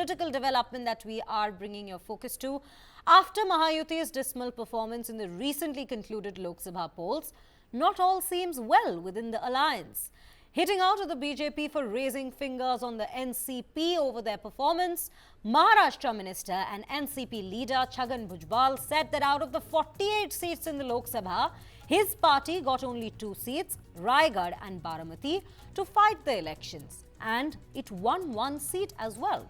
political development that we are bringing your focus to. After Mahayuti's dismal performance in the recently concluded Lok Sabha polls, not all seems well within the alliance. Hitting out at the BJP for raising fingers on the NCP over their performance, Maharashtra Minister and NCP leader Chhagan Bhujbal said that out of the 48 seats in the Lok Sabha, his party got only 2 seats, Raigad and Baramati, to fight the elections. And it won 1 seat as well.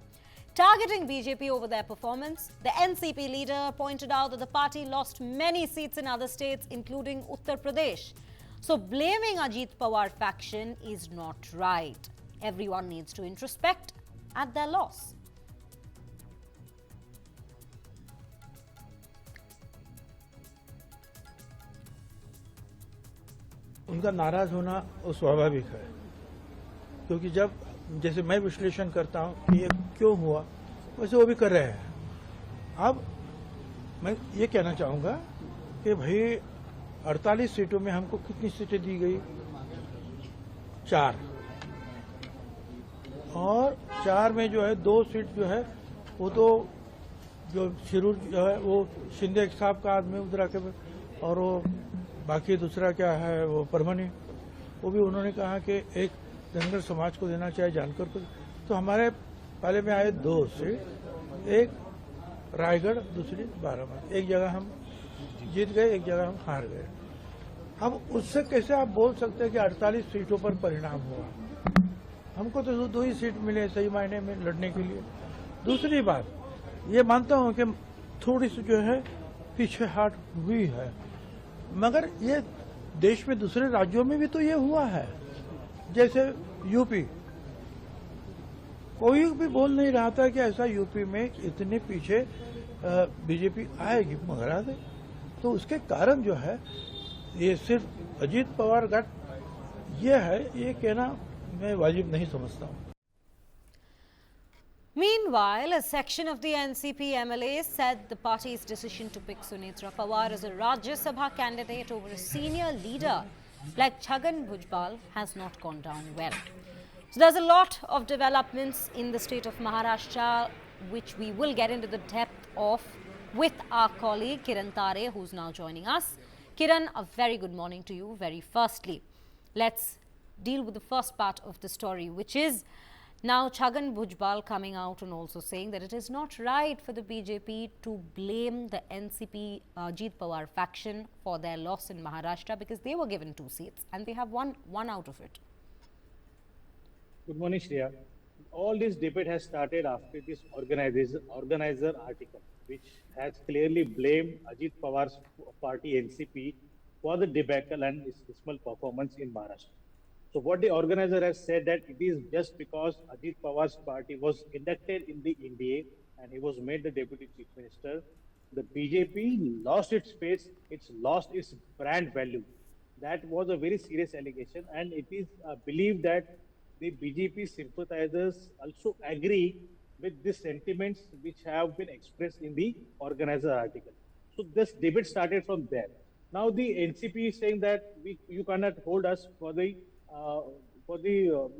Targeting BJP over their performance, the NCP leader pointed out that the party lost many seats in other states, including Uttar Pradesh. So blaming Ajit Pawar faction is not right. Everyone needs to introspect at their loss. उनका नाराज होना वो स्वाभाविक है, क्योंकि जब जैसे मैं विश्लेषण करता हूं कि ये क्यों हुआ, वैसे वो भी कर रहे हैं। अब मैं ये कहना चाहूंगा कि भाई 48 सीटों में हमको कितनी सीटें दी गई? 4, और 4 में जो है 2 सीट जो है वो तो जो शिरूर जो है वो शिंदे साहब का आदमी उधर आके, और वो बाकी दूसरा क्या है वो परभनी, वो भी उन्होंने कहा कि एक धनगर समाज को देना चाहिए, जानकर को। तो हमारे पहले में आए 2 सीट, एक रायगढ़, दूसरी बारामती। एक जगह हम जीत गए, एक जगह हम हार गए। हम उससे कैसे आप बोल सकते हैं कि 48 सीटों पर परिणाम हुआ? हमको तो 2 ही सीट मिले सही मायने में लड़ने के लिए। दूसरी बात, ये मानता हूं कि थोड़ी सी जो है पीछे हट हुई है, मगर ये देश में दूसरे राज्यों में भी तो ये हुआ है। जैसे यूपी, कोई भी बोल नहीं रहा था कि ऐसा यूपी में इतने पीछे बीजेपी आएगी, मगर आ गई। तो उसके कारण जो है ये सिर्फ अजीत पवार गट ये है, ये कहना मैं वाजिब नहीं समझता हूं। Meanwhile, a section of the NCP MLAs said the party's decision to pick Sunetra Pawar as a Rajya Sabha candidate over a senior leader like Chhagan Bhujbal has not gone down well. So there's a lot of developments in the state of Maharashtra, which we will get into the depth of with our colleague Kiran Tare, who's now joining us. Kiran, a very good morning to you. Very firstly, let's deal with the first part of the story, which is now Chhagan Bhujbal coming out and also saying that it is not right for the BJP to blame the NCP Ajit Pawar faction for their loss in Maharashtra, because they were given 2 seats and they have won 1 out of it. Good morning, Shreya. All this debate has started after this organizer article, which has clearly blamed Ajit Pawar's party NCP for the debacle and its dismal performance in Maharashtra. So what the organizer has said that it is just because Ajit Pawar's party was inducted in the NDA and he was made the deputy chief minister, the BJP lost its face, it's lost its brand value. That was a very serious allegation, and it is believed that the BJP sympathizers also agree with the sentiments which have been expressed in the organizer article. So this debate started from there. Now the NCP is saying that you cannot hold us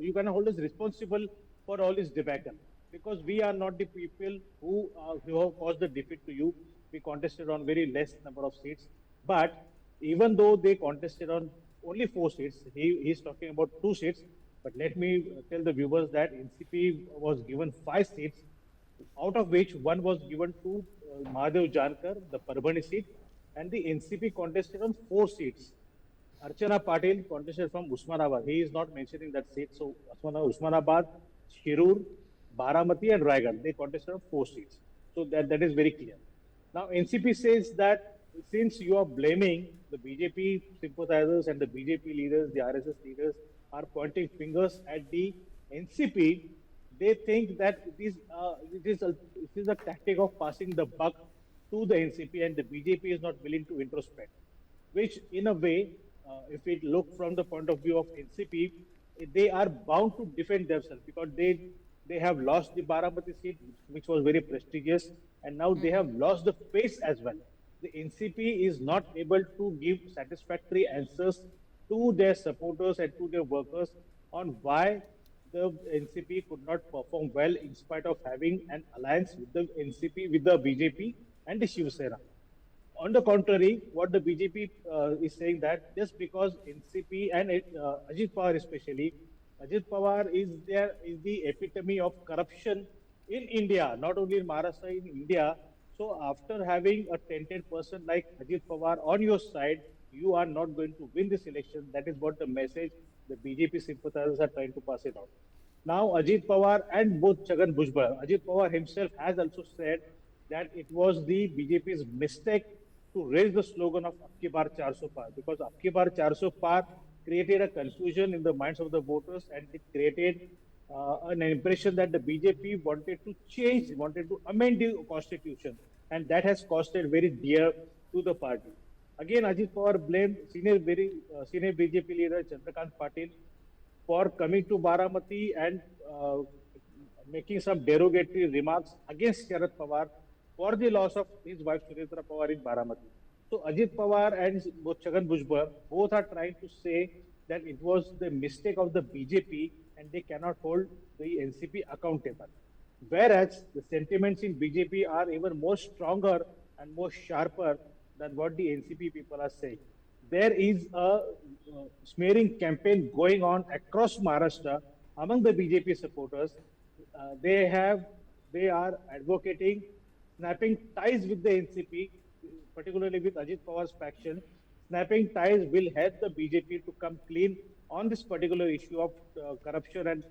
you cannot hold us responsible for all this debacle, because we are not the people who have caused the defeat to you. We contested on very less number of seats, but even though they contested on only 4 seats, he is talking about 2 seats. But let me tell the viewers that NCP was given 5 seats, out of which 1 was given to Mahadev Jankar, the Parbhani seat, and the NCP contested on 4 seats. Archana Patil contested from Usmanabad. He is not mentioning that seat. So Usmanabad, Shirur, Baramati and Raigad, they contested on 4 seats. So that is very clear. Now NCP says that since you are blaming the BJP sympathizers and the BJP leaders, the RSS leaders are pointing fingers at the NCP, they think that it is a tactic of passing the buck to the NCP, and the BJP is not willing to introspect, which in a way, if we look from the point of view of NCP, they are bound to defend themselves, because they have lost the Baramati seat, which was very prestigious, and now they have lost the face as well. The NCP is not able to give satisfactory answers to their supporters and to their workers on why the NCP could not perform well in spite of having an alliance with the NCP, with the BJP and the Shiv Sena. On the contrary, what the BJP is saying that just because NCP and Ajit Pawar especially, Ajit Pawar is the epitome of corruption in India, not only in Maharashtra, in India. So after having a tainted person like Ajit Pawar on your side, you are not going to win this election. That is what the message the BJP sympathizers are trying to pass it out. Now, Ajit Pawar and both Chhagan Bhujbal, Ajit Pawar himself has also said that it was the BJP's mistake to raise the slogan of Ab ki baar 400 par, because Ab ki baar 400 par created a confusion in the minds of the voters, and it created an impression that the BJP wanted to change, wanted to amend the constitution, and that has costed very dear to the party. Again, Ajit Pawar blamed senior BJP leader Chandrakant Patil for coming to Baramati and making some derogatory remarks against Sharad Pawar for the loss of his wife Sunetra Pawar in Baramati. So Ajit Pawar and Chhagan Bhujbal both are trying to say that it was the mistake of the BJP and they cannot hold the NCP accountable. Whereas the sentiments in BJP are even more stronger and more sharper than what the NCP people are saying. There is a smearing campaign going on across Maharashtra among the BJP supporters. They are advocating snapping ties with the NCP, particularly with Ajit Pawar's faction. Snapping ties will help the BJP to come clean on this particular issue of corruption and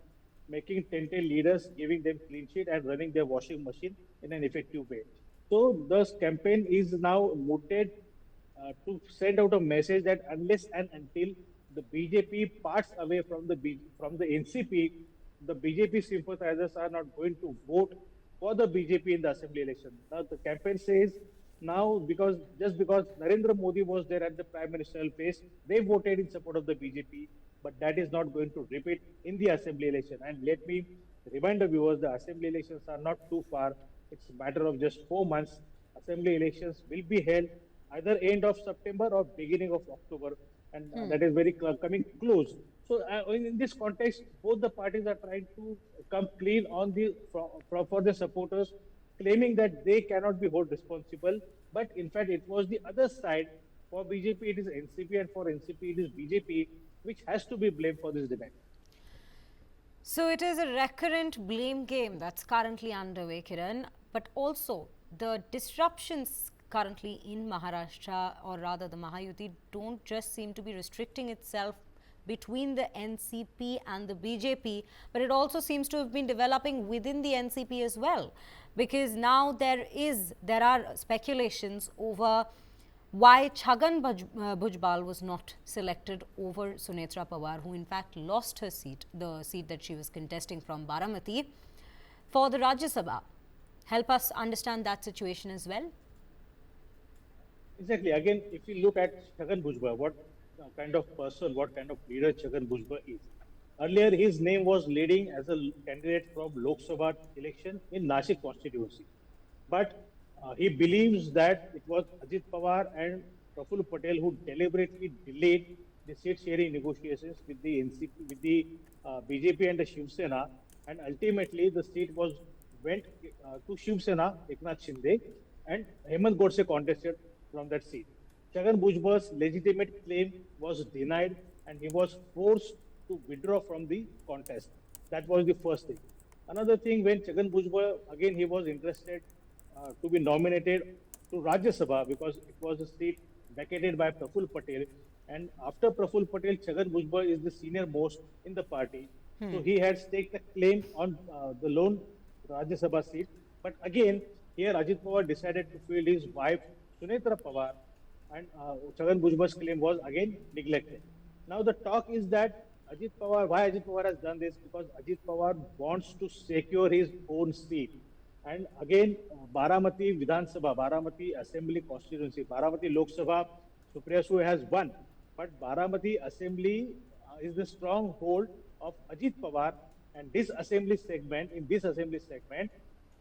making tainted leaders, giving them clean sheet and running their washing machine in an effective way. So this campaign is now mooted to send out a message that unless and until the BJP parts away from the NCP, the BJP sympathizers are not going to vote for the BJP in the assembly election. Now the campaign says now because Narendra Modi was there at the prime ministerial place, they voted in support of the BJP, but that is not going to repeat in the assembly election. And let me remind the viewers, the assembly elections are not too far. It's a matter of just 4 months. Assembly elections will be held either end of September or beginning of October, and that is very coming close. So in this context, both the parties are trying to come clean on for the supporters, claiming that they cannot be held responsible. But in fact, it was the other side. For BJP, it is NCP, and for NCP, it is BJP, which has to be blamed for this debate. So it is a recurrent blame game that's currently underway, Kiran, but also the disruptions currently in Maharashtra, or rather the Mahayuti, don't just seem to be restricting itself between the NCP and the BJP, but it also seems to have been developing within the NCP as well, because now there are speculations over why Chhagan Bhujbal was not selected over Sunetra Pawar, who in fact lost her seat, the seat that she was contesting from Baramati, for the Rajya Sabha. Help us understand that situation as well. Exactly. Again, if you look at Chhagan Bhujbal, what kind of person, what kind of leader Chhagan Bhujbal is. Earlier, his name was leading as a candidate from Lok Sabha election in Nashik constituency. But he believes that it was Ajit Pawar and Prafull Patel who deliberately delayed the seat-sharing negotiations with the NCP, with the BJP and the Shiv Sena, and ultimately the seat went to Shiv Sena, Eknath Shinde, and Hemant Godse contested from that seat. Chhagan Bhujbal's legitimate claim was denied, and he was forced to withdraw from the contest. That was the first thing. Another thing, when Chhagan Bhujbal, again, he was interested to be nominated to Rajya Sabha because it was a seat vacated by Prafull Patel. And after Prafull Patel, Chhagan Bhujbal is the senior most in the party. So he had staked a claim on the lone Rajya Sabha seat. But again, here Ajit Pawar decided to field his wife, Sunetra Pawar, and Chhagan Bhujbal's claim was again neglected. Now the talk is that why Ajit Pawar has done this? Because Ajit Pawar wants to secure his own seat. And again, Baramati Vidhan Sabha, Baramati Assembly constituency, Baramati Lok Sabha, Supriya Sue has won. But Baramati Assembly is the stronghold of Ajit Pawar, and in this assembly segment,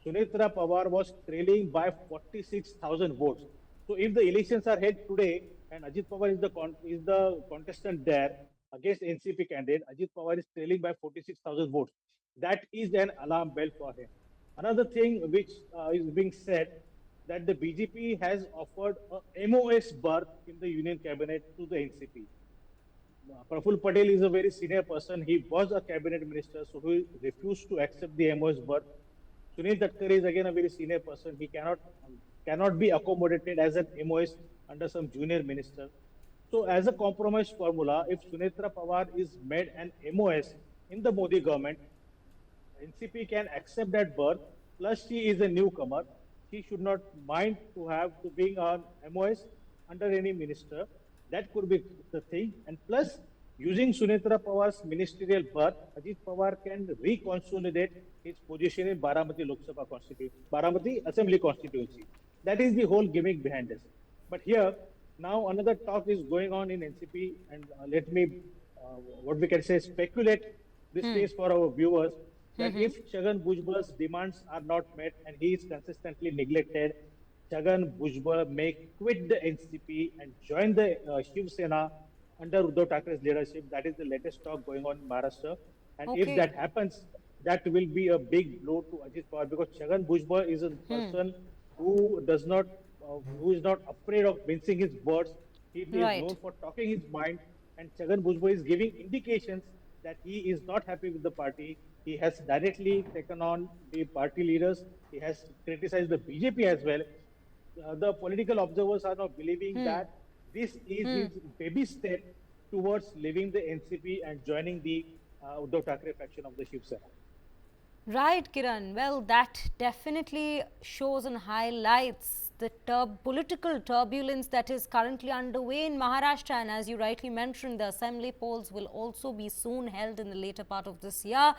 Sunetra Pawar was trailing by 46,000 votes. So if the elections are held today and Ajit Pawar is the contestant there, against NCP candidate, Ajit Pawar is trailing by 46,000 votes. That is an alarm bell for him. Another thing which is being said that the BJP has offered a MOS berth in the Union Cabinet to the NCP. Praful Patel is a very senior person. He was a cabinet minister, so he refused to accept the MOS berth. Sunil Tatkare is again a very senior person. He cannot be accommodated as an MOS under some junior minister. So, as a compromise formula, if Sunetra Pawar is made an MOS in the Modi government, NCP can accept that berth. Plus, she is a newcomer. She should not mind to have to being on MOS under any minister. That could be the thing. And plus, using Sunetra Pawar's ministerial berth, Ajit Pawar can reconsolidate his position in Baramati Lok Sabha constituency, Baramati Assembly constituency. That is the whole gimmick behind this. But here, now another talk is going on in NCP, and let me, what we can say, speculate this case for our viewers that if Chhagan Bhujbal's demands are not met and he is consistently neglected, Chhagan Bhujbal may quit the NCP and join the Shiv Sena under Uddhav Thackeray's leadership. That is the latest talk going on in Maharashtra. And if that happens, that will be a big blow to Ajit Pawar, because Chhagan Bhujbal is a person who does not, who is not afraid of mincing his words. He is known for talking his mind, and Chhagan Bhujbal is giving indications that he is not happy with the party. He has directly taken on the party leaders. He has criticized the BJP as well. The political observers are now believing that this is his baby step towards leaving the NCP and joining the Uddhav Thackeray faction of the Shiv Sena. Right, Kiran. Well, that definitely shows and highlights the political turbulence that is currently underway in Maharashtra. And as you rightly mentioned, the assembly polls will also be soon held in the later part of this year.